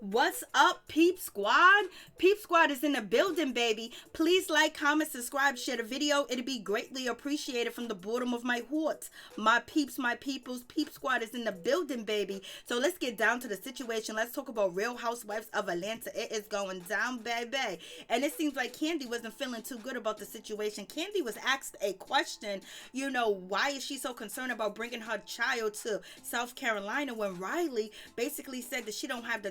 What's up, Peep Squad? Peep Squad is in the building, baby. Please like, comment, subscribe, share the video. It'd be greatly appreciated from the bottom of my heart. My peeps, my peoples, Peep Squad is in the building, baby. So let's get down to the situation. Let's talk about Real Housewives of Atlanta. It is going down, baby. And it seems like Kandi wasn't feeling too good about the situation. Kandi was asked a question, why is she so concerned about bringing her child to South Carolina when Riley basically said that she don't have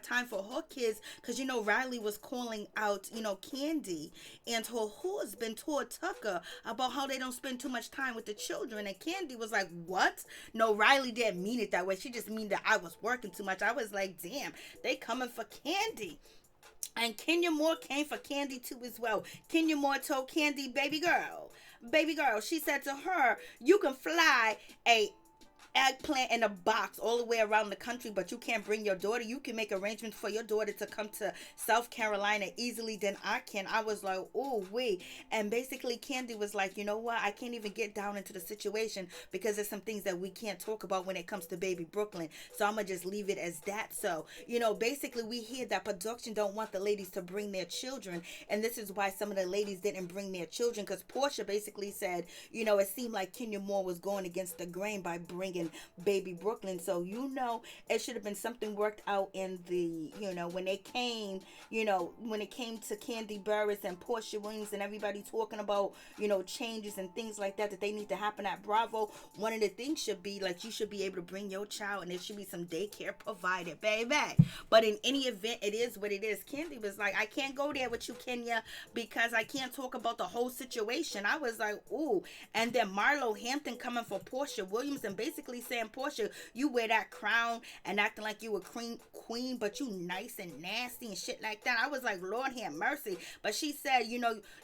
time for her kids because Riley was calling out Kandi and her husband told Tucker about how they don't spend too much time with the children, and Kandi was like, what? No, Riley didn't mean it that way. She just mean that I was working too much. I was like, damn, they coming for Kandi. And Kenya Moore came for Kandi too as well. Kenya Moore told Kandi, baby girl, she said to her, you can fly a eggplant in a box all the way around the country, but you can't bring your daughter. You can make arrangements for your daughter to come to South Carolina easily than I can. I was like, oh wait. And basically Kandi was like, you know what, I can't even get down into the situation because there's some things that we can't talk about when it comes to baby Brooklyn, so I'm gonna just leave it as that. So basically we hear that production don't want the ladies to bring their children, and this is why some of the ladies didn't bring their children, because Porsha basically said it seemed like Kenya Moore was going against the grain by bringing baby Brooklyn. So it should have been something worked out in the when it came to Kandi Burruss and Porsha Williams and everybody talking about changes and things like that they need to happen at Bravo. One of the things should be like you should be able to bring your child and there should be some daycare provided, baby. But in any event, it is what it is. Kandi was like, I can't go there with you, Kenya, because I can't talk about the whole situation. I was like, ooh. And then Marlo Hampton coming for Porsha Williams and basically saying, Porsha, you wear that crown and acting like you a queen, but you nice and nasty and shit like that. I was like, Lord have mercy. But she said,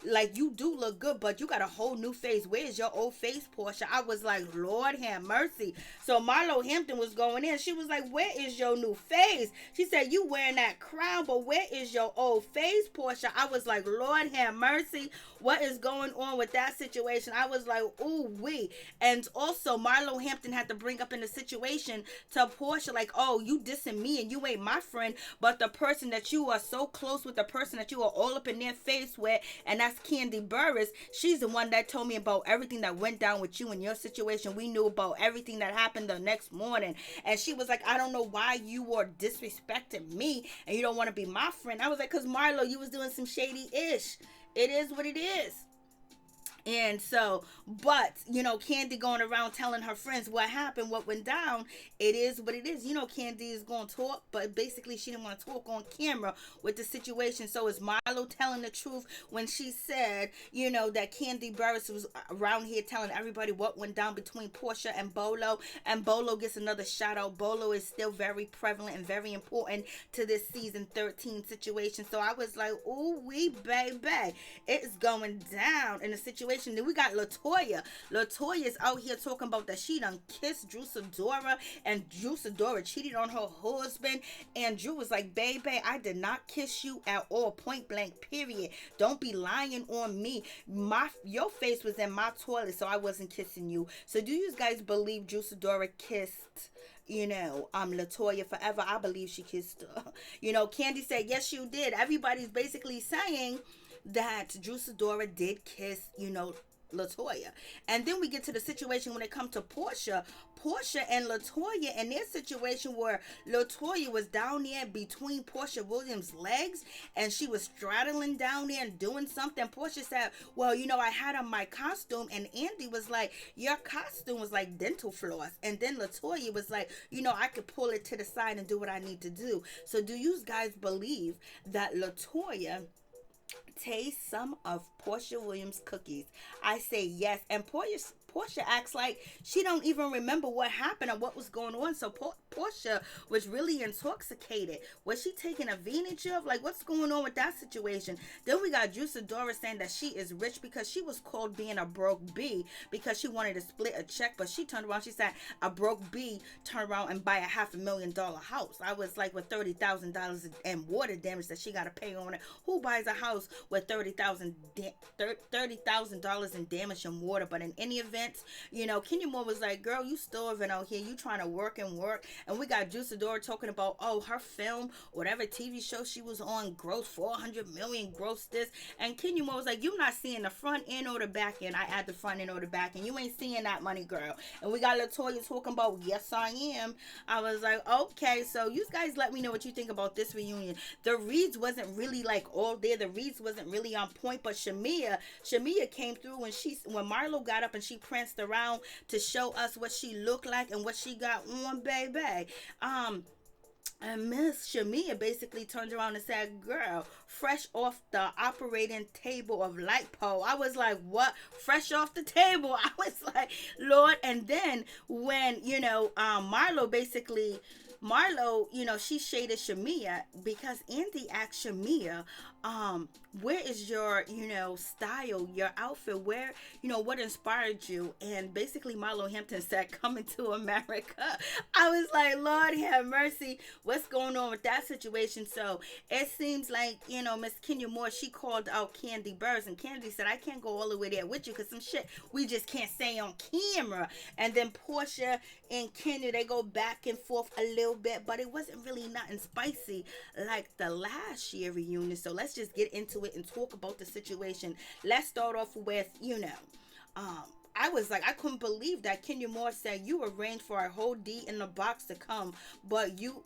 like you do look good, but you got a whole new face. Where's your old face, Porsha? I was like, Lord have mercy. So Marlo Hampton was going in. She was like, where is your new face? She said, you wearing that crown, but where is your old face, Porsha? I was like, Lord have mercy. What is going on with that situation? I was like, ooh wee. And also Marlo Hampton had to bring up in the situation to Porsha like, oh, you dissing me and you ain't my friend, but the person that you are so close with, the person that you are all up in their face with, and that's Kandi Burruss. She's the one that told me about everything that went down with you and your situation. We knew about everything that happened the next morning, and she was like, I don't know why you were disrespecting me and you don't want to be my friend. I was like, cause Marlo, you was doing some shady ish. It is what it is. And so, but, Kandi going around telling her friends what happened, what went down. It is what it is. Kandi is going to talk, but basically she didn't want to talk on camera with the situation. So is Marlo telling the truth when she said, that Kandi Burruss was around here telling everybody what went down between Porsha and Bolo, and Bolo gets another shout out. Bolo is still very prevalent and very important to this season 13 situation. So I was like, ooh, wee, baby, it's going down in the situation. Then we got Latoya. Latoya's out here talking about that she done kissed Sidora and Sidora cheated on her husband. And Drew was like, baby, I did not kiss you at all, point blank, period. Don't be lying on me. Your face was in my toilet, so I wasn't kissing you. So do you guys believe Sidora kissed Latoya forever? I believe she kissed her. Kandi said, yes, you did. Everybody's basically saying that Sidora did kiss, Latoya. And then we get to the situation when it comes to Porsha and Latoya and their situation where Latoya was down there between Porsha Williams' legs and she was straddling down there and doing something. Porsha said, well, I had on my costume, and Andy was like, your costume was like dental floss. And then Latoya was like, I could pull it to the side and do what I need to do. So do you guys believe that Latoya taste some of Porsha Williams' cookies? I say yes. And Porsha acts like she don't even remember what happened or what was going on. So Porsha was really intoxicated. Was she taking advantage of? Like, what's going on with that situation? Then we got Sidora saying that she is rich because she was called being a broke B because she wanted to split a check, but she turned around. She said a broke B turned around and buy a $500,000 house. I was like, with $30,000 in water damage that she got to pay on it. Who buys a house with $30,000 in damage and water? But in any event, Kenya Moore was like, girl, you starving out here. You trying to work and work. And we got Sidora talking about, oh, her film, whatever TV show she was on, gross 400 million, gross this. And Kenya Moore was like, you not seeing the front end or the back end. I add the front end or the back end. You ain't seeing that money, girl. And we got Latoya talking about, yes, I am. I was like, okay, so you guys let me know what you think about this reunion. The reads wasn't really like all there. The reads wasn't really on point, but Shamea came through when Marlo got up and she pranced around to show us what she looked like and what she got on, baby. And Miss Shamea basically turned around and said, girl, fresh off the operating table of lipo. I was like, what? Fresh off the table? I was like, Lord. And then when, Marlo, she shaded Shamea because Andy asked Shamea, where is your, style, your outfit? Where, what inspired you? And basically Marlo Hampton said, coming to America. I was like, Lord have mercy. What's going on with that situation? So it seems like, Miss Kenya Moore, she called out Kandi Burruss, and Kandi said, I can't go all the way there with you because some shit we just can't say on camera. And then Porsha and Kenya, they go back and forth a little bit, but it wasn't really nothing spicy like the last year reunion. So let's just get into it and talk about the situation. Let's start off with, I was like, I couldn't believe that Kenya Moore said you arranged for a whole D in the box to come, but you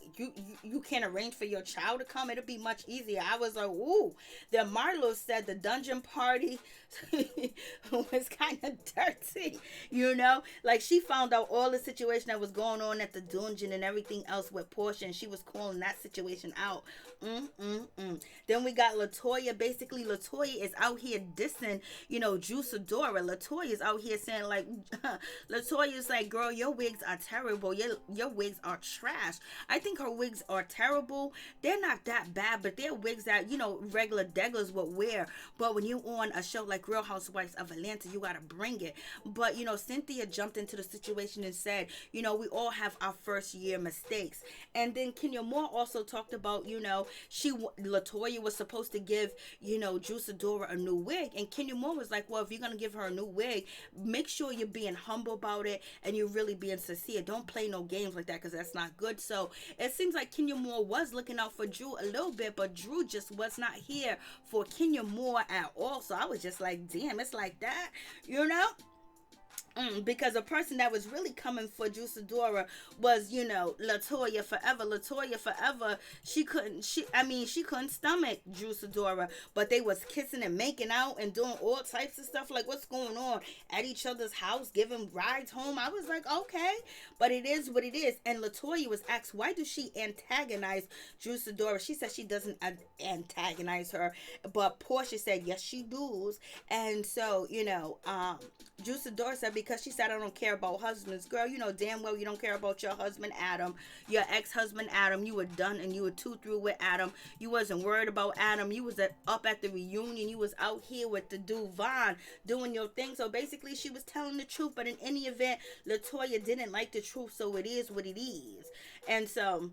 can't arrange for your child to come. It'll be much easier. I was like, ooh. Then Marlo said the dungeon party was kind of dirty, like she found out all the situation that was going on at the dungeon and everything else with Porsha, and she was calling that situation out. Then we got Latoya. Basically, Latoya is out here dissing, Sidora. Latoya is out here saying, like, Latoya is like, girl, your wigs are terrible. Your wigs are trash. I think her wigs are terrible. They're not that bad, but they're wigs that, regular degglers would wear. But when you on a show like Real Housewives of Atlanta, you gotta bring it. But, Cynthia jumped into the situation and said, we all have our first year mistakes. And then Kenya Moore also talked about, Latoya was supposed to give, Sidora a new wig. And Kenya Moore was like, well, if you're going to give her a new wig, make sure you're being humble about it and you're really being sincere. Don't play no games like that because that's not good. So it seems like Kenya Moore was looking out for Drew a little bit, but Drew just was not here for Kenya Moore at all. So I was just like, damn, it's like that, because a person that was really coming for Sidora was, Latoya forever. She couldn't stomach Sidora, but they was kissing and making out and doing all types of stuff. Like, what's going on at each other's house, giving rides home? I was like, okay, but it is what it is. And Latoya was asked, why does she antagonize Sidora? She said she doesn't antagonize her, but Porsha said, yes, she does. And so, Sidora said, because she said, I don't care about husbands. Girl, you know damn well you don't care about your husband Adam, your ex-husband Adam. You were done and you were too through with Adam. You wasn't worried about Adam. You was up at the reunion. You was out here with the dude Vaughn doing your thing. So basically she was telling the truth, but in any event, Latoya didn't like the truth, so it is what it is. And so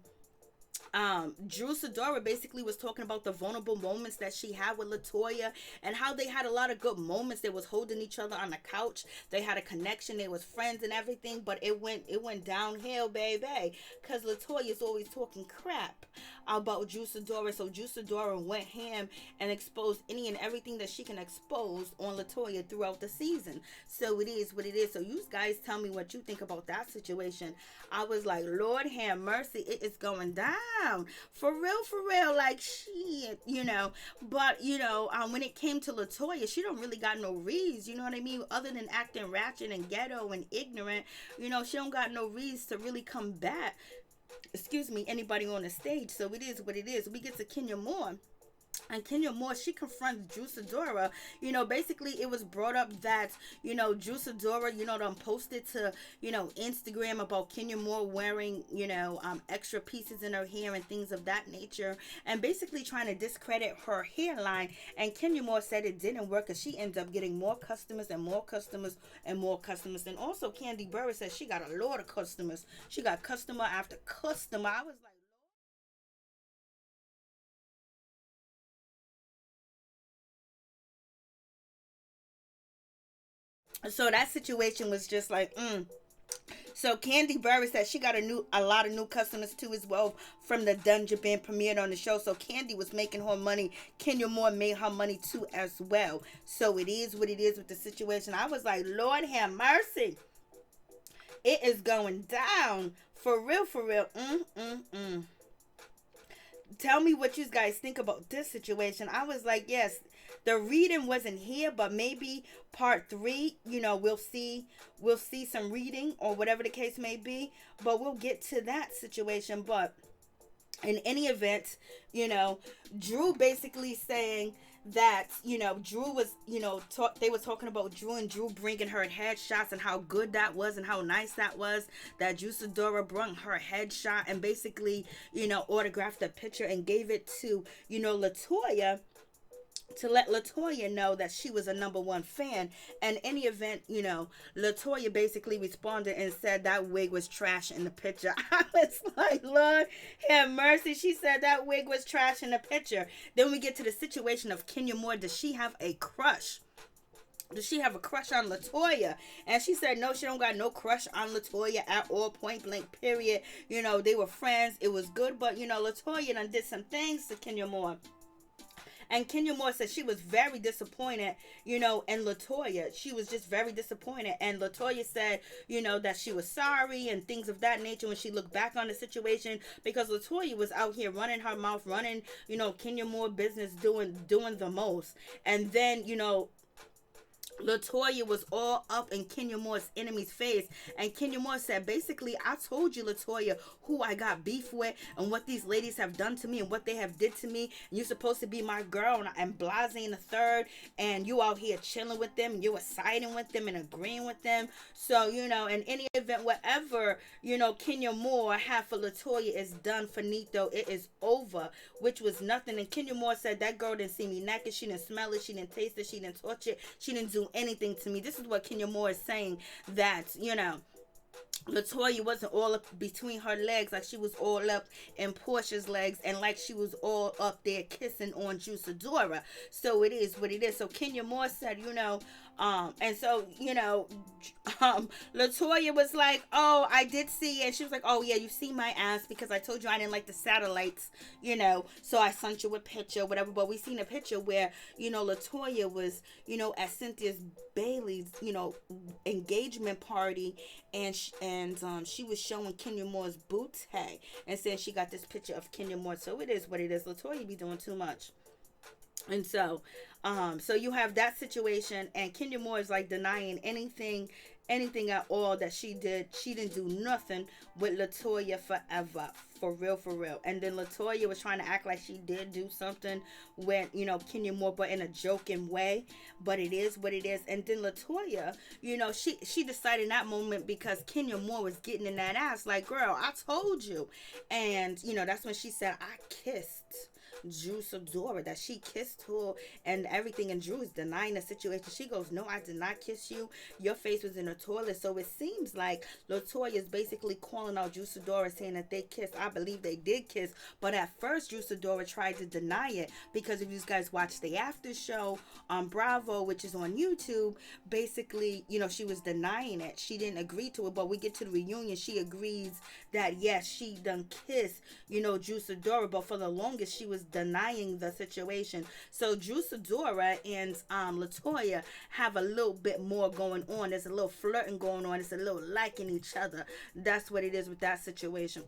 Sidora basically was talking about the vulnerable moments that she had with Latoya and how they had a lot of good moments. They was holding each other on the couch. They had a connection. They was friends and everything, but it went downhill, baby, because Latoya is always talking crap about Sidora. So Sidora went ham and exposed any and everything that she can expose on Latoya throughout the season. So it is what it is. So you guys tell me what you think about that situation. I was like, Lord have mercy, it is going down. For real, like shit, But, when it came to Latoya, she don't really got no reason, you know what I mean? Other than acting ratchet and ghetto and ignorant, she don't got no reason to really come back. Anybody on the stage. So it is what it is. We get to Kenya Moore. And Kenya Moore, she confronts Sidora. Basically it was brought up that, Sidora, done posted to, Instagram about Kenya Moore wearing, extra pieces in her hair and things of that nature. And basically trying to discredit her hairline. And Kenya Moore said it didn't work because she ended up getting more customers and more customers and more customers. And also Kandi Burruss said she got a lot of customers. She got customer after customer. I was like, so that situation was just like, So Kandi Burruss said she got a lot of new customers too as well from the Dungeon being premiered on the show. So Kandi was making her money. Kenya Moore made her money too as well. So it is what it is with the situation. I was like, Lord have mercy. It is going down. For real, for real. Tell me what you guys think about this situation. I was like, yes, the reading wasn't here, but maybe part 3, we'll see some reading or whatever the case may be, but we'll get to that situation. But in any event, Drew basically saying that, Drew was, they were talking about Drew and Drew bringing her headshots and how good that was and how nice that was, that Sidora brought her headshot and basically, autographed the picture and gave it to, Latoya, to let Latoya know that she was a #1 fan. And in any event, Latoya basically responded and said that wig was trash in the picture. I was like, Lord have mercy. She said that wig was trash in the picture. Then we get to the situation of Kenya Moore. Does she have a crush? Does she have a crush on Latoya? And she said, no, she don't got no crush on Latoya at all, point blank, period. They were friends. It was good. But, Latoya done did some things to Kenya Moore. And Kenya Moore said she was very disappointed, in Latoya. She was just very disappointed. And Latoya said, that she was sorry and things of that nature when she looked back on the situation, because Latoya was out here running her mouth, running, Kenya Moore business, doing the most. And then, Latoya was all up in Kenya Moore's enemy's face, and Kenya Moore said, basically, I told you, Latoya, who I got beef with and what these ladies have done to me and what they have did to me. And you're supposed to be my girl, and Blase in the third, and you out here chilling with them, and you were siding with them and agreeing with them. So, in any event, whatever, Kenya Moore had for Latoya is done, finito. It is over, which was nothing. And Kenya Moore said, that girl didn't see me naked, she didn't smell it, she didn't taste it, she didn't touch it, she didn't do anything to me. This is what Kenya Moore is saying, that, Latoya wasn't all up between her legs, like she was all up in Portia's legs, and like she was all up there kissing on Sidora. So it is what it is. So Kenya Moore said, and so, Latoya was like, oh, I did see it. She was like, oh, yeah, you see my ass because I told you I didn't like the satellites, so I sent you a picture, whatever. But we seen a picture where, Latoya was, at Cynthia's Bailey's, engagement party, and she was showing Kenya Moore's bootay and saying she got this picture of Kenya Moore. So it is what it is. Latoya be doing too much. And so you have that situation, and Kenya Moore is like denying anything at all that she did. She didn't do nothing with Latoya forever. For real. And then Latoya was trying to act like she did do something with, Kenya Moore, but in a joking way. But it is what it is. And then Latoya, she decided in that moment, because Kenya Moore was getting in that ass, like, girl, I told you. And, that's when she said, I kissed Sidora, that she kissed her and everything, and Drew is denying the situation. She goes, no, I did not kiss you. Your face was in the toilet. So it seems like Latoya is basically calling out Sidora, saying that they kissed. I believe they did kiss, but at first Sidora tried to deny it, because if you guys watch the after show on Bravo, which is on YouTube, basically, she was denying it. She didn't agree to it, but we get to the reunion, she agrees that yes, she done kissed, Sidora, but for the longest she was denying the situation. So Sidora and Latoya have a little bit more going on. There's a little flirting going on. It's a little liking each other. That's what it is with that situation.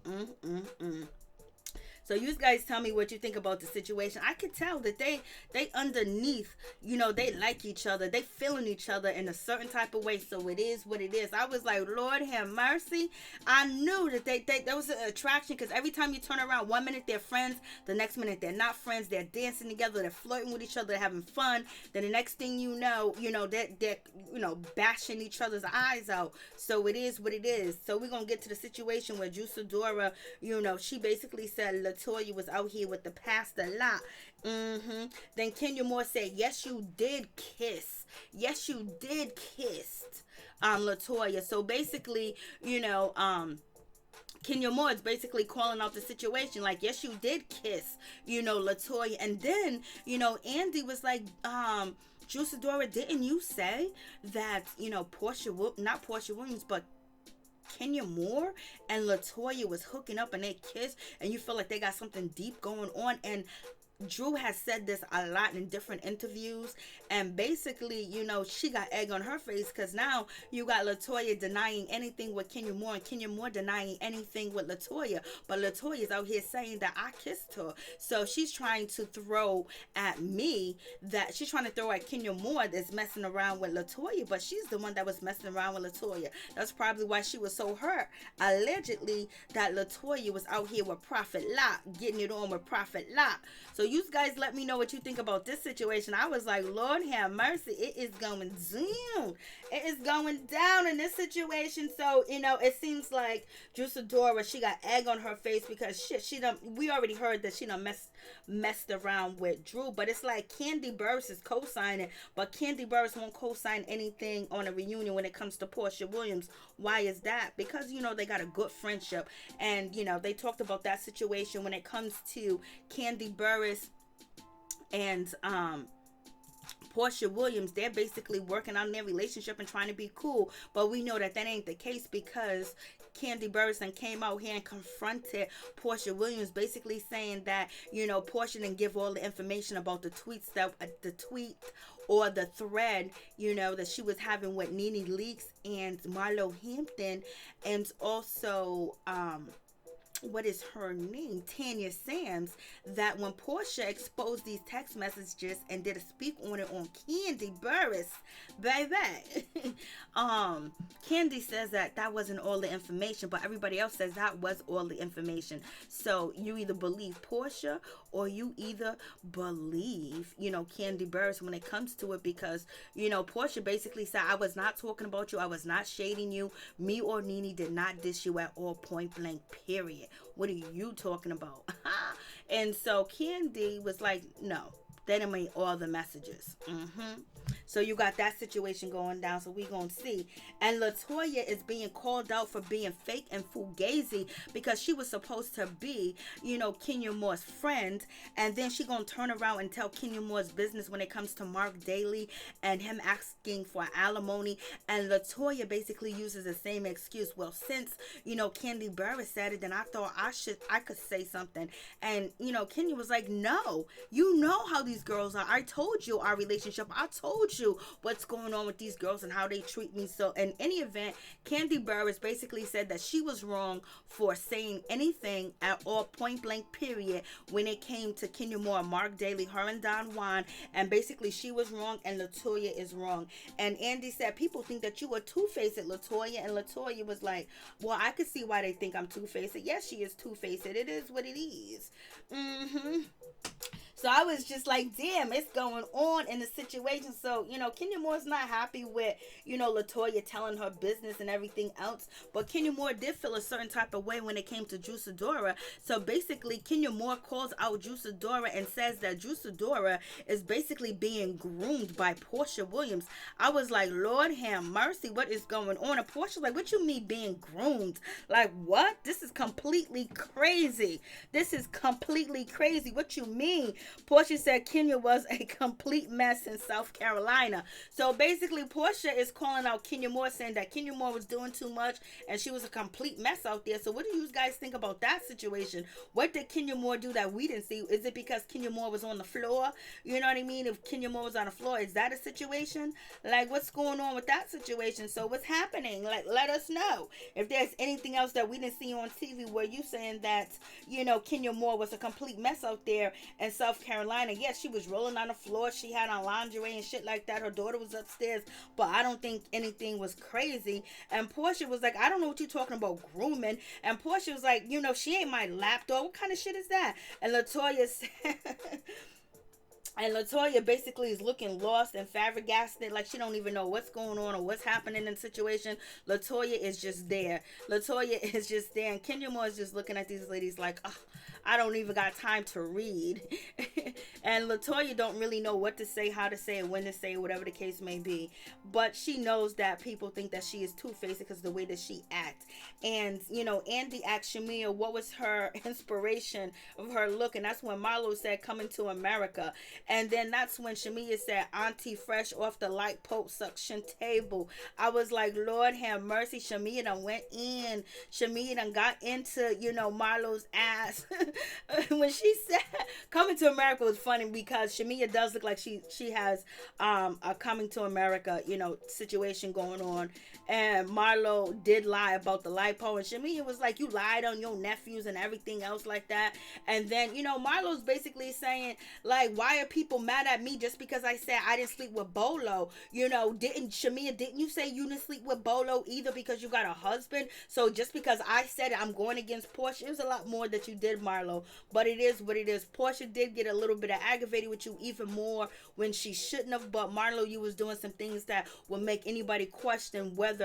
So you guys tell me what you think about the situation. I could tell that they underneath, they like each other. They feeling each other in a certain type of way. So it is what it is. I was like, Lord have mercy. I knew that there was an attraction, because every time you turn around, 1 minute they're friends, the next minute they're not friends. They're dancing together. They're flirting with each other. They're having fun. Then the next thing you know, they're bashing each other's eyes out. So it is what it is. So we're going to get to the situation where Sidora, she basically said Latoya was out here with the pastor lot. Then Kenya Moore said, yes, you did kiss. Yes, you did kiss Latoya. So basically, Kenya Moore is basically calling out the situation, like, yes, you did kiss, Latoya. And then, Andy was like, Sidora, didn't you say that, not Portia Williams, but Kenya Moore and Latoya was hooking up and they kissed, and you feel like they got something deep going on. And Drew has said this a lot in different interviews, and basically, you know, she got egg on her face because now you got Latoya denying anything with Kenya Moore and Kenya Moore denying anything with Latoya, but Latoya's out here saying that I kissed her. So she's trying to throw at me that she's trying to throw at Kenya Moore that's messing around with Latoya, but she's the one that was messing around with Latoya. That's probably why she was so hurt, allegedly, that Latoya was out here with Prophet Lot, getting it on with Prophet Lot. So you guys let me know what you think about this situation. I was like, Lord have mercy, it is going down. It is going down in this situation. So, you know, it seems like Sidora, she got egg on her face because shit, we already heard that she done messed around with Drew, but it's like Kandi Burruss is co-signing, but Kandi Burruss won't co-sign anything on a reunion when it comes to Porsha Williams. Why is that? Because, you know, they got a good friendship, and, you know, they talked about that situation when it comes to Kandi Burruss and Porsha Williams. They're basically working on their relationship and trying to be cool, but we know that ain't the case because Kandi Burruss came out here and confronted Porsha Williams, basically saying that, you know, Porsha didn't give all the information about the tweets that the tweet or the thread, you know, that she was having with Nene Leakes and Marlo Hampton, and also what is her name, Tanya Sams, that when Porsha exposed these text messages and did a speak on it on Kandi Burruss, baby, Kandi says that wasn't all the information, but everybody else says that was all the information. So you either believe Porsha or you either believe, you know, Kandi Burruss when it comes to it, because, you know, Porsha basically said, I was not talking about you, I was not shading you, me or Nene did not diss you at all, point blank, period. What are you talking about? And so Kandi was like, no, they didn't make all the messages. So you got that situation going down. So we gonna see. And Latoya is being called out for being fake and fugazi because she was supposed to be, you know, Kenya Moore's friend, and then she gonna turn around and tell Kenya Moore's business when it comes to Mark Daly and him asking for alimony. And Latoya basically uses the same excuse. Well, since, you know, Kandi Burruss said it, then I thought I could say something. And, you know, Kenya was like, no, you know how these girls are. I told you our relationship. I told you what's going on with these girls and how they treat me. So in any event, Kandi Burruss basically said that she was wrong for saying anything at all, point blank, period, when it came to Kenya Moore, Mark Daly, her and Don Juan, and basically she was wrong and Latoya is wrong. And Andy said, people think that you were two-faced at Latoya, and Latoya was like, well, I could see why they think I'm two-faced. Yes, she is two-faced. It is what it is. So I was just like, damn, it's going on in the situation. So, you know, Kenya Moore's not happy with, you know, Latoya telling her business and everything else. But Kenya Moore did feel a certain type of way when it came to Sidora. So basically, Kenya Moore calls out Sidora and says that Sidora is basically being groomed by Porsha Williams. I was like, Lord have mercy, what is going on? And Porsha's like, what you mean being groomed? Like, what? This is completely crazy. This is completely crazy. What you mean? Porsha said Kenya was a complete mess in South Carolina. So basically, Porsha is calling out Kenya Moore, saying that Kenya Moore was doing too much and she was a complete mess out there. So what do you guys think about that situation? What did Kenya Moore do that we didn't see? Is it because Kenya Moore was on the floor? You know what I mean? If Kenya Moore was on the floor, is that a situation? Like, what's going on with that situation? So what's happening? Like, let us know. If there's anything else that we didn't see on TV where you saying that, you know, Kenya Moore was a complete mess out there in South Carolina. Yes, she was rolling on the floor. She had on lingerie and shit like that. Her daughter was upstairs, but I don't think anything was crazy. And Porsha was like, I don't know what you're talking about, grooming. And Porsha was like, you know, she ain't my lap dog. What kind of shit is that? And Latoya said... And Latoya basically is looking lost and flabbergasted, like she don't even know what's going on or what's happening in the situation. Latoya is just there. Latoya is just there. And Kenya Moore is just looking at these ladies like, oh, I don't even got time to read. And Latoya don't really know what to say, how to say it, when to say it, whatever the case may be. But she knows that people think that she is two-faced because of the way that she acts. And, you know, Andy asked Shamea what was her inspiration of her look. And that's when Marlo said, coming to America. And then that's when Shamea said, Auntie fresh off the lipo suction table. I was like, Lord have mercy. Shamea done went in. Shamea done got into, you know, Marlo's ass. When she said coming to America was funny because Shamea does look like she has a coming to America, you know, situation going on. And Marlo did lie about the lipo, and Shamea was like, you lied on your nephews and everything else like that. And then, you know, Marlo's basically saying, like, why are people mad at me just because I said I didn't sleep with Bolo? You know, didn't you say you didn't sleep with Bolo either because you got a husband? So just because I said it, I'm going against Porsha. It was a lot more that you did, Marlo, but it is what it is. Porsha did get a little bit of aggravated with you even more when she shouldn't have, but Marlo, you was doing some things that would make anybody question whether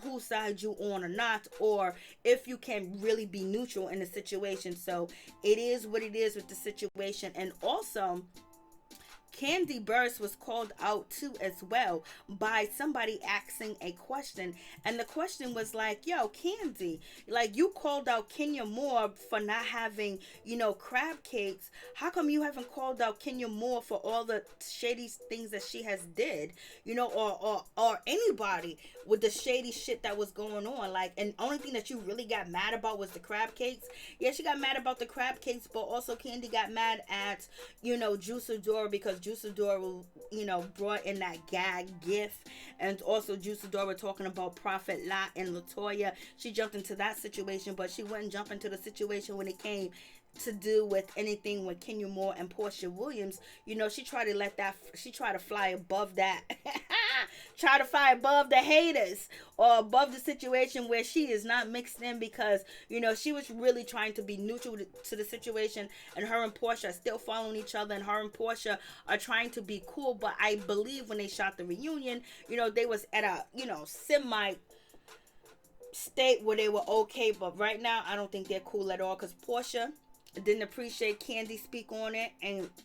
whose side you on or not, or if you can really be neutral in the situation. So it is what it is with the situation. And also, Kandi Burruss was called out too as well by somebody asking a question, and the question was like, yo, Kandi, like, you called out Kenya Moore for not having, you know, crab cakes. How come you haven't called out Kenya Moore for all the shady things that she has did, you know, or anybody with the shady shit that was going on? Like, and only thing that you really got mad about was the crab cakes. Yeah, she got mad about the crab cakes, but also Kandi got mad at, you know, Sidora, because Sidora, you know, brought in that gag gift, and also Sidora talking about Prophet Lot and Latoya. She jumped into that situation, but she wouldn't jump into the situation when it came to do with anything with Kenya Moore and Porsha Williams. You know, she tried to fly above that. Try to fly above the haters or above the situation where she is not mixed in, because, you know, she was really trying to be neutral to the situation, and her and Porsha are still following each other, and her and Porsha are trying to be cool. But I believe when they shot the reunion, you know, they was at a, you know, semi state where they were okay, but right now I don't think they're cool at all, because Porsha didn't appreciate Kandi speak on it,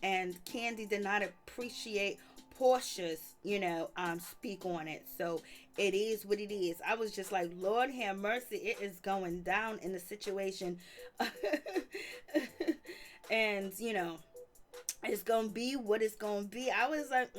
and Kandi did not appreciate Porsha's, you know, speak on it. So it is what it is. I was just like, Lord have mercy, it is going down in the situation. And, you know, it's gonna be what it's gonna be. I was like,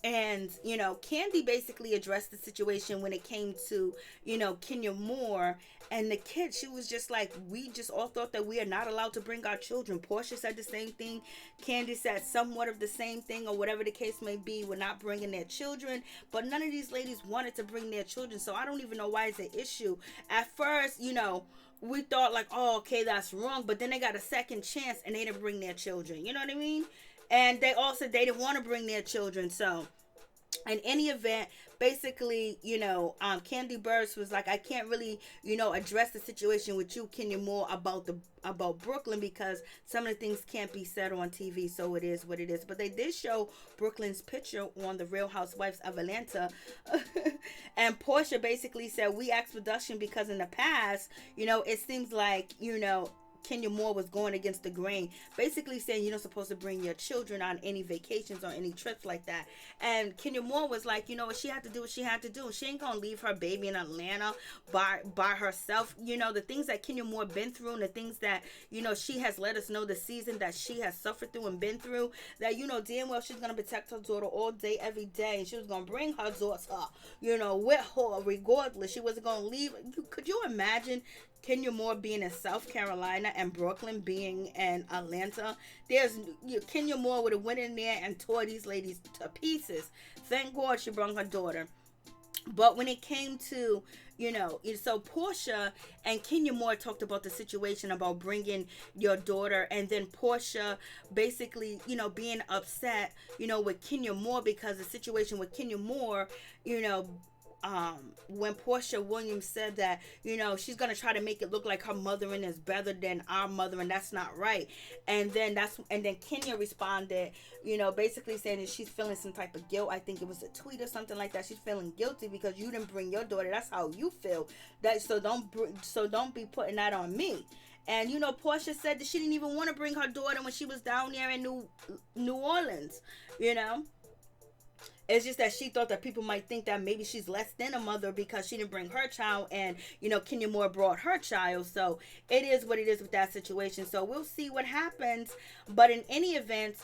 And, you know, Kandi basically addressed the situation when it came to, you know, Kenya Moore and the kids. She was just like, we just all thought that we are not allowed to bring our children. Porsha said the same thing. Kandi said somewhat of the same thing, or whatever the case may be. We're not bringing their children. But none of these ladies wanted to bring their children. So I don't even know why it's an issue. At first, you know, we thought like, oh, okay, that's wrong. But then they got a second chance and they didn't bring their children. You know what I mean? And they also, they didn't want to bring their children. So in any event, basically, you know, Kandi Burruss was like, I can't really, you know, address the situation with you, Kenya Moore, about Brooklyn, because some of the things can't be said on TV. So it is what it is. But they did show Brooklyn's picture on the Real Housewives of Atlanta. And Porsha basically said, we asked production because in the past, you know, it seems like, you know, Kenya Moore was going against the grain, basically saying you're not supposed to bring your children on any vacations or any trips like that. And Kenya Moore was like, you know what, she had to do what she had to do. She ain't gonna leave her baby in Atlanta by herself. You know, the things that Kenya Moore been through, and the things that, you know, she has let us know the season that she has suffered through and been through, that, you know, damn well she's gonna protect her daughter all day, every day, and she was gonna bring her daughter, you know, with her regardless. She wasn't gonna leave. Could you imagine Kenya Moore being in South Carolina and Brooklyn being in Atlanta? Kenya Moore would have went in there and tore these ladies to pieces. Thank God she brought her daughter. But when it came to, you know, so Porsha and Kenya Moore talked about the situation about bringing your daughter, and then Porsha basically, you know, being upset, you know, with Kenya Moore, because the situation with Kenya Moore, you know, when Porsha Williams said that, you know, she's gonna try to make it look like her mothering is better than our mother, and that's not right. And then Kenya responded, you know, basically saying that she's feeling some type of guilt. I think it was a tweet or something like that. She's feeling guilty because you didn't bring your daughter. That's how you feel. So don't be putting that on me. And Porsha said that she didn't even want to bring her daughter when she was down there in New Orleans. It's just that she thought that people might think that maybe she's less than a mother because she didn't bring her child, and Kenya Moore brought her child. So it is what it is with that situation. So we'll see what happens. But in any event,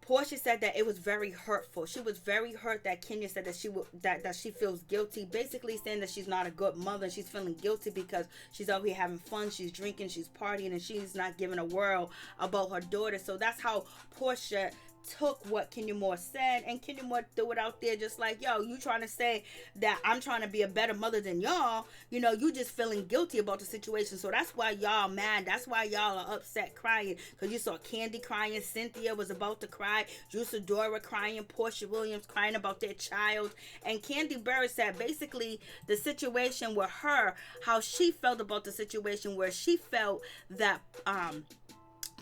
Porsha said that it was very hurtful. She was very hurt that Kenya said that she feels guilty, basically saying that she's not a good mother. She's feeling guilty because she's out here having fun, she's drinking, she's partying, and she's not giving a whirl about her daughter. So that's how Porsha took what Kenya Moore said, and Kenya Moore threw it out there just like, yo, you trying to say that I'm trying to be a better mother than y'all, you just feeling guilty about the situation. So that's why y'all mad, that's why y'all are upset, crying, because you saw Kandi crying, Cynthia was about to cry, Sidora crying, Porsha Williams crying about their child, and Kandi Burruss said basically the situation with her, how she felt about the situation, where she felt that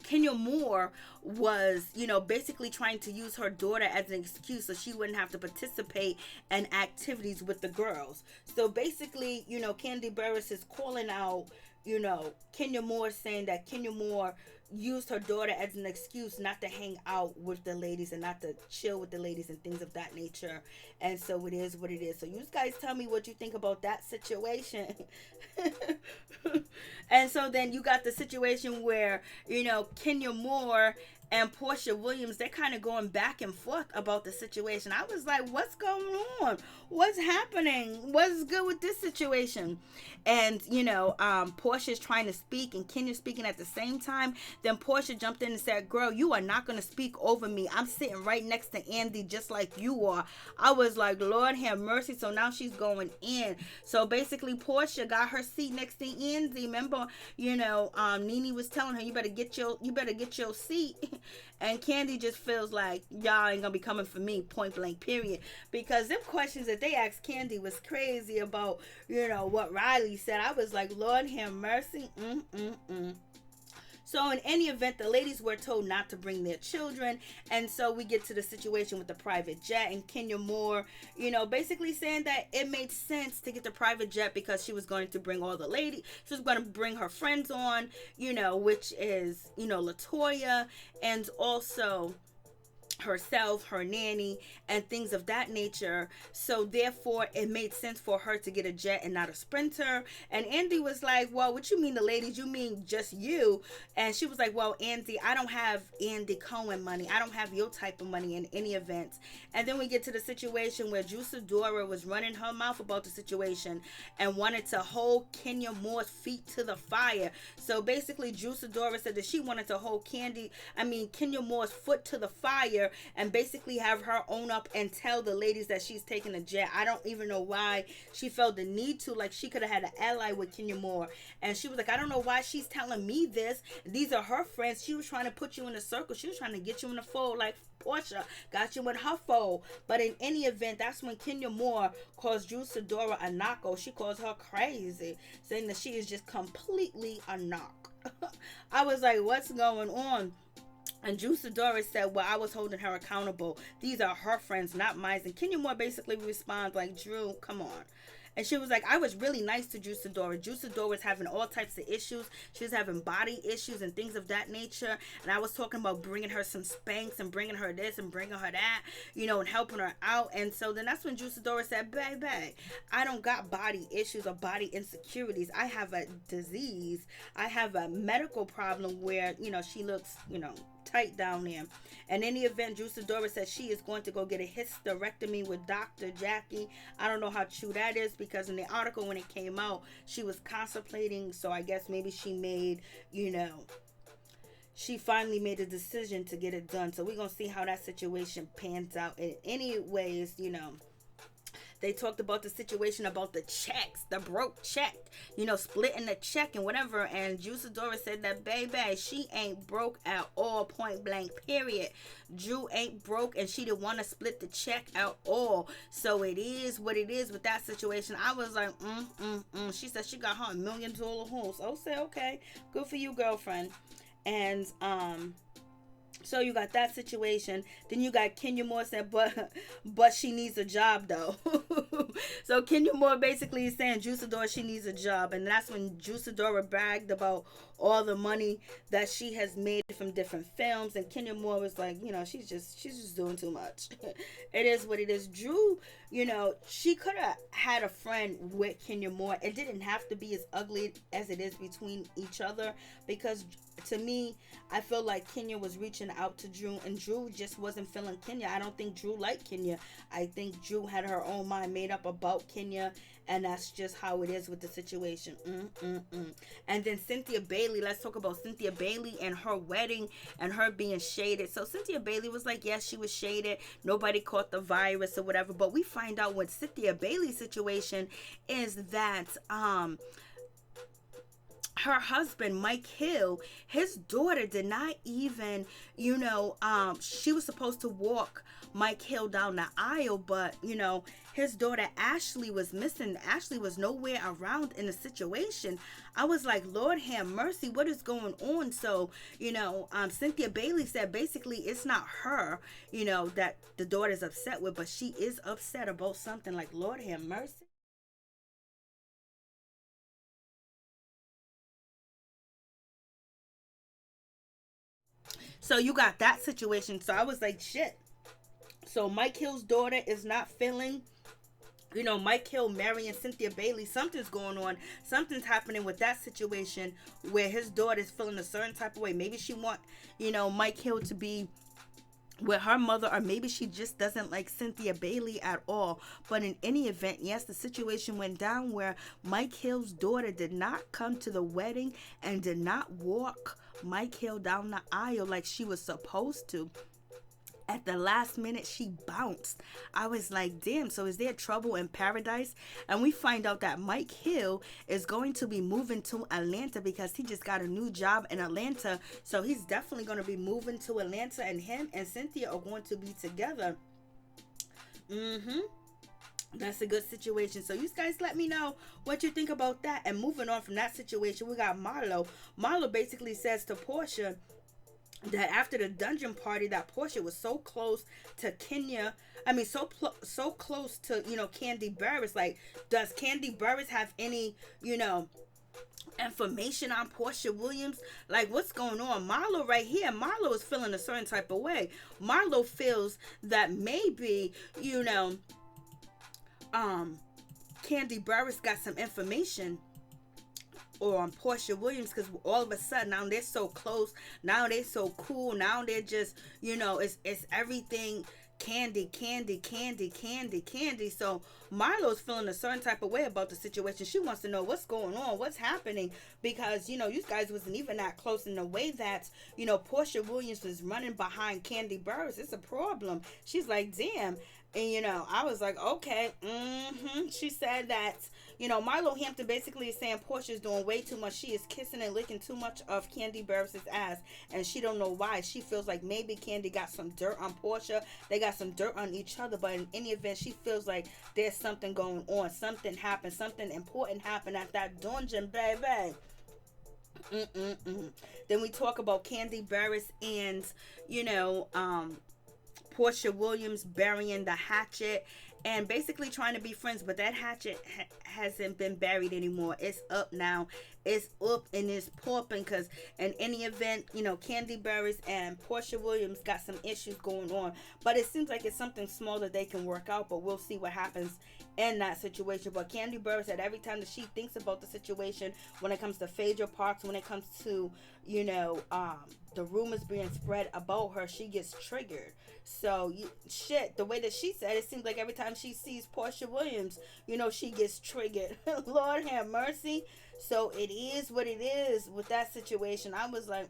Kenya Moore was, basically trying to use her daughter as an excuse so she wouldn't have to participate in activities with the girls. So basically, Kandi Burruss is calling out, Kenya Moore, saying that Kenya Moore used her daughter as an excuse not to hang out with the ladies and not to chill with the ladies and things of that nature. And so it is what it is. So you guys tell me what you think about that situation. And so then you got the situation where, Kenya Moore and Porsha Williams, they're kind of going back and forth about the situation. I was like, what's going on? What's happening? What's good with this situation? And, Porsha is trying to speak and Kenya's speaking at the same time. Then Porsha jumped in and said, girl, you are not going to speak over me. I'm sitting right next to Andy just like you are. I was like, Lord have mercy. So now she's going in. So basically Porsha got her seat next to Andy. Remember, Nene was telling her, you better get your seat. And Kandi just feels like y'all ain't gonna be coming for me, point blank, period. Because them questions that they asked Kandi was crazy about, what Riley said. I was like, Lord have mercy. So in any event, the ladies were told not to bring their children. And so we get to the situation with the private jet and Kenya Moore, basically saying that it made sense to get the private jet because she was going to bring all the ladies. She was going to bring her friends on, which is, Latoya, and also herself, her nanny, and things of that nature. So therefore it made sense for her to get a jet and not a Sprinter. And Andy was like, well, what you mean the ladies? You mean just you? And she was like, well, Andy, I don't have Andy Cohen money. I don't have your type of money in any event. And then we get to the situation where Sidora was running her mouth about the situation and wanted to hold Kenya Moore's feet to the fire. So basically Sidora said that she wanted to hold Kenya Moore's foot to the fire and basically have her own up and tell the ladies that she's taking a jet. I don't even know why she felt the need to. Like, she could have had an ally with Kenya Moore. And she was like, I don't know why she's telling me this. These are her friends. She was trying to put you in a circle. She was trying to get you in the fold like Porsha got you in her fold. But in any event, that's when Kenya Moore calls Sidora a knocko. She calls her crazy, saying that she is just completely a knock. I was like, what's going on? And Sidora said, well, I was holding her accountable. These are her friends, not mine. And Kenya Moore basically responds like, Drew, come on. And she was like, I was really nice to Sidora. Sidora was having all types of issues. She was having body issues and things of that nature. And I was talking about bringing her some Spanx and bringing her this and bringing her that, and helping her out. And so then that's when Sidora said, baby, I don't got body issues or body insecurities. I have a disease. I have a medical problem where, she looks, tight down there. And in the event, Sidora says she is going to go get a hysterectomy with Dr. Jackie. I don't know how true that is, because in the article when it came out, she was contemplating. So I guess maybe she made, she finally made a decision to get it done. So we're going to see how that situation pans out. And anyways, they talked about the situation about the checks, the broke check, splitting the check and whatever. And Sidora said that, baby, she ain't broke at all, point blank, period. Drew ain't broke and she didn't want to split the check at all. So it is what it is with that situation. I was like, She said she got her $1 million home. So I said, okay, good for you, girlfriend. And, So you got that situation. Then you got Kenya Moore said, but she needs a job though. So Kenya Moore basically is saying Juicidora she needs a job, and that's when Juicidora bragged about all the money that she has made from different films, and Kenya Moore was like, she's just doing too much. It is what it is. Drew, she could have had a friend with Kenya Moore. It didn't have to be as ugly as it is between each other, because to me, I feel like Kenya was reaching out to Drew, and Drew just wasn't feeling Kenya. I don't think Drew liked Kenya. I think Drew had her own mind made up about Kenya, and that's just how it is with the situation. And then Cynthia Bailey, let's talk about Cynthia Bailey and her wedding and her being shaded. So Cynthia Bailey was like, yes, she was shaded. Nobody caught the virus or whatever. But we find out what Cynthia Bailey's situation is that her husband, Mike Hill, his daughter did not even, she was supposed to walk Mike Hill down the aisle, but, his daughter Ashley was missing. Ashley was nowhere around in the situation. I was like, Lord have mercy, what is going on? So, Cynthia Bailey said basically it's not her, that the daughter's upset with, but she is upset about something. Like, Lord have mercy. So you got that situation. So I was like, shit. So Mike Hill's daughter is not feeling, Mike Hill marrying Cynthia Bailey. Something's going on. Something's happening with that situation where his daughter's feeling a certain type of way. Maybe she want, Mike Hill to be with her mother, or maybe she just doesn't like Cynthia Bailey at all. But in any event, yes, the situation went down where Mike Hill's daughter did not come to the wedding and did not walk Mike Hill down the aisle like she was supposed to. At the last minute, she bounced. I was like, damn, so is there trouble in paradise? And we find out that Mike Hill is going to be moving to Atlanta because he just got a new job in Atlanta. So he's definitely going to be moving to Atlanta, and him and Cynthia are going to be together. That's a good situation. So you guys let me know what you think about that. And moving on from that situation, we got Marlo. Marlo basically says to Porsha that after the dungeon party, that Porsha was so close to Kenya. I mean, so close to, Kandi Burruss. Like, does Kandi Burruss have any, information on Porsha Williams? Like, what's going on? Marlo right here, Marlo is feeling a certain type of way. Marlo feels that maybe, Kandi Burruss got some information or on Porsha Williams, because all of a sudden now they're so close, now they're so cool, now they're just, it's everything Kandi, Kandi, Kandi, Kandi, Kandi. So Marlo's feeling a certain type of way about the situation. She wants to know what's going on, what's happening, because you guys wasn't even that close in the way that Porsha Williams was running behind Kandi Burruss. It's a problem. She's like, damn. And I was like, okay. She said that Marlo Hampton basically is saying Porsha's doing way too much. She is kissing and licking too much of Kandi Burruss's ass, and she don't know why. She feels like maybe Kandi got some dirt on Porsha. They got some dirt on each other, but in any event, she feels like there's something going on. Something happened. Something important happened at that dungeon, baby. Then we talk about Kandi Burruss and Porsha Williams burying the hatchet and basically trying to be friends, but that hatchet hasn't been buried anymore. It's up now. It's up and it's popping, because in any event, Kandi Burruss and Porsha Williams got some issues going on, but it seems like it's something small that they can work out, but we'll see what happens in that situation. But Kandi Burruss said every time that she thinks about the situation, when it comes to Phaedra Parks, when it comes to the rumors being spread about her, she gets triggered. So the way that she said it seems like every time she sees Porsha Williams, she gets triggered. Lord have mercy. So it is what it is with that situation. I was like,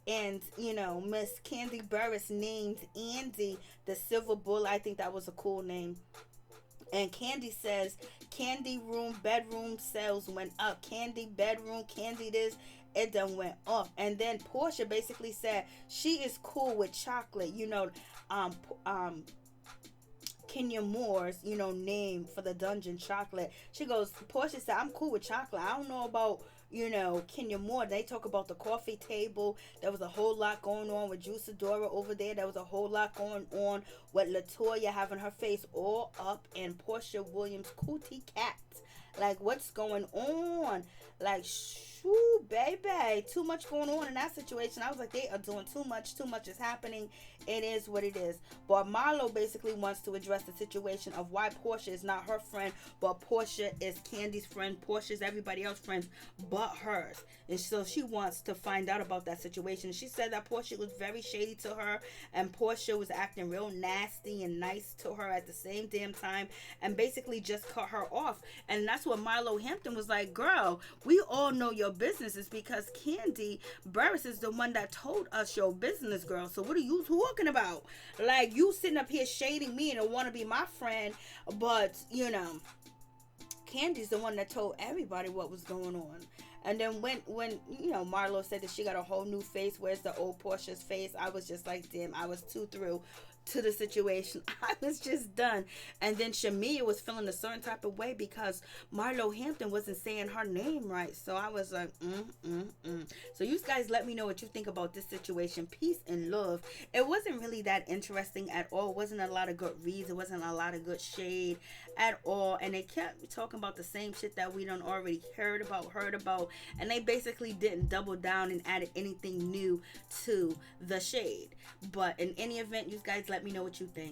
And Miss Kandi Burruss named Andy the Silver Bull. I think that was a cool name. And Kandi says, Kandi room, bedroom sales went up. Kandi bedroom, Kandi this, it done went up. And then Porsha basically said she is cool with chocolate. Kenya Moore's, name for the dungeon chocolate. She goes, Porsha said, I'm cool with chocolate. I don't know about, Kenya more. They talk about the coffee table. There was a whole lot going on with Sidora over there. There was a whole lot going on with Latoya having her face all up in Porsha Williams' cootie cat. Like, what's going on? Like, shoo, baby. Too much going on in that situation. I was like, they are doing too much. Too much is happening. It is what it is. But Marlo basically wants to address the situation of why Porsha is not her friend, but Porsha is Kandi's friend. Porsha is everybody else's friend but hers. And so she wants to find out about that situation. She said that Porsha was very shady to her, and Porsha was acting real nasty and nice to her at the same damn time, and basically just cut her off. And that's what Marlo Hampton was like, girl, we all know your business is because Kandi Burruss is the one that told us your business, girl. So what are you talking about? Like, you sitting up here shading me and want to be my friend, but Kandi's the one that told everybody what was going on. And then when Marlo said that she got a whole new face, where's the old Porsha's face? I was just like, damn, I was too through to the situation. I was just done. And then Shamea was feeling a certain type of way because Marlo Hampton wasn't saying her name right. So I was like, So you guys let me know what you think about this situation. Peace and love. It wasn't really that interesting at all. It wasn't a lot of good reads. It wasn't a lot of good shade at all. And they kept talking about the same shit that we done already heard about. And they basically didn't double down and added anything new to the shade. But in any event, you guys let me know what you think.